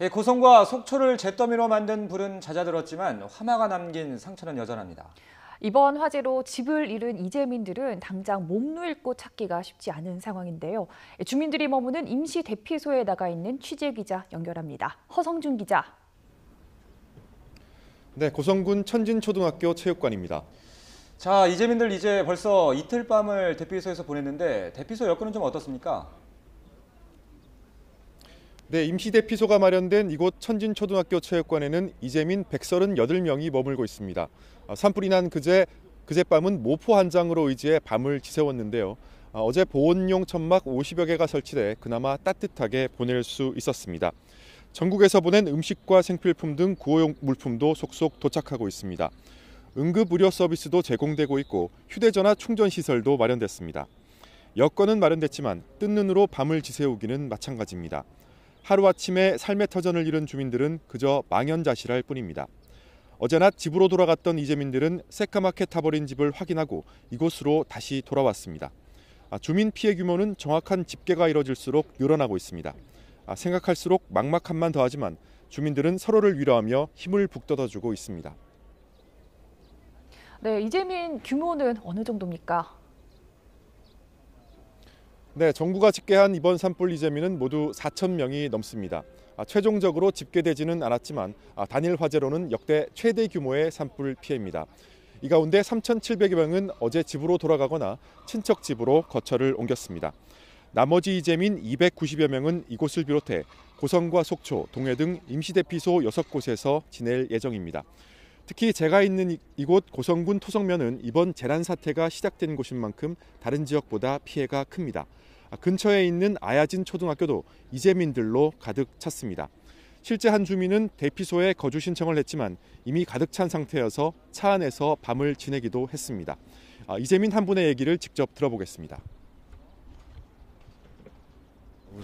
고성과 속초를 잿더미로 만든 불은 잦아들었지만 화마가 남긴 상처는 여전합니다. 이번 화재로 집을 잃은 이재민들은 당장 몸 놓고 찾기가 쉽지 않은 상황인데요. 주민들이 머무는 임시 대피소에 나가 있는 취재기자 연결합니다. 허성준 기자. 네, 고성군 천진초등학교 체육관입니다. 자, 이재민들 이제 벌써 이틀 밤을 대피소에서 보냈는데 대피소 여건은 좀 어떻습니까? 네, 임시 대피소가 마련된 이곳 천진초등학교 체육관에는 이재민 138명이 머물고 있습니다. 산불이 난 그제밤은 모포 한 장으로 의지해 밤을 지새웠는데요. 어제 보온용 천막 50여 개가 설치돼 그나마 따뜻하게 보낼 수 있었습니다. 전국에서 보낸 음식과 생필품 등 구호용 물품도 속속 도착하고 있습니다. 응급 의료 서비스도 제공되고 있고 휴대전화 충전 시설도 마련됐습니다. 여건은 마련됐지만 뜬 눈으로 밤을 지새우기는 마찬가지입니다. 하루아침에 삶의 터전을 잃은 주민들은 그저 망연자실할 뿐입니다. 어제 낮 집으로 돌아갔던 이재민들은 새까맣게 타버린 집을 확인하고 이곳으로 다시 돌아왔습니다. 주민 피해 규모는 정확한 집계가 이뤄질수록 늘어나고 있습니다. 생각할수록 막막함만 더하지만 주민들은 서로를 위로하며 힘을 북돋아주고 있습니다. 네, 이재민 규모는 어느 정도입니까? 네, 정부가 집계한 이번 산불 이재민은 모두 4,000명이 넘습니다. 최종적으로 집계되지는 않았지만 단일 화재로는 역대 최대 규모의 산불 피해입니다. 이 가운데 3,700여 명은 어제 집으로 돌아가거나 친척 집으로 거처를 옮겼습니다. 나머지 이재민 290여 명은 이곳을 비롯해 고성과 속초, 동해 등 임시대피소 6곳에서 지낼 예정입니다. 특히 제가 있는 이곳 고성군 토성면은 이번 재난 사태가 시작된 곳인 만큼 다른 지역보다 피해가 큽니다. 근처에 있는 아야진 초등학교도 이재민들로 가득 찼습니다. 실제 한 주민은 대피소에 거주 신청을 했지만 이미 가득 찬 상태여서 차 안에서 밤을 지내기도 했습니다. 이재민 한 분의 얘기를 직접 들어보겠습니다.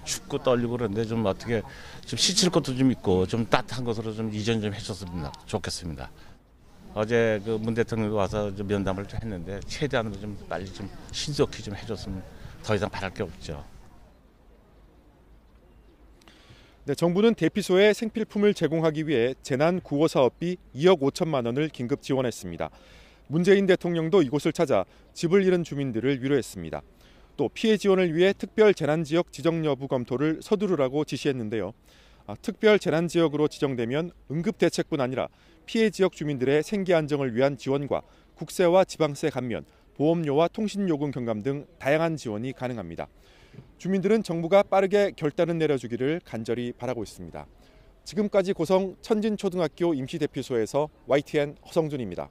춥고 떨리고 그런데 좀 어떻게 좀 시칠 것도 좀 있고 좀 따뜻한 것으로 좀 이전 좀 해줬으면 좋겠습니다. 어제 그 문 대통령도 와서 좀 면담을 좀 했는데 최대한으로 좀 빨리 좀 신속히 좀 해줬으면 더 이상 바랄 게 없죠. 네, 정부는 대피소에 생필품을 제공하기 위해 재난 구호 사업비 2억 5천만 원을 긴급 지원했습니다. 문재인 대통령도 이곳을 찾아 집을 잃은 주민들을 위로했습니다. 또 피해 지원을 위해 특별 재난 지역 지정 여부 검토를 서두르라고 지시했는데요. 특별 재난 지역으로 지정되면 응급 대책뿐 아니라 피해 지역 주민들의 생계 안정을 위한 지원과 국세와 지방세 감면, 보험료와 통신요금 경감 등 다양한 지원이 가능합니다. 주민들은 정부가 빠르게 결단을 내려주기를 간절히 바라고 있습니다. 지금까지 고성 천진초등학교 임시대피소에서 YTN 허성준입니다.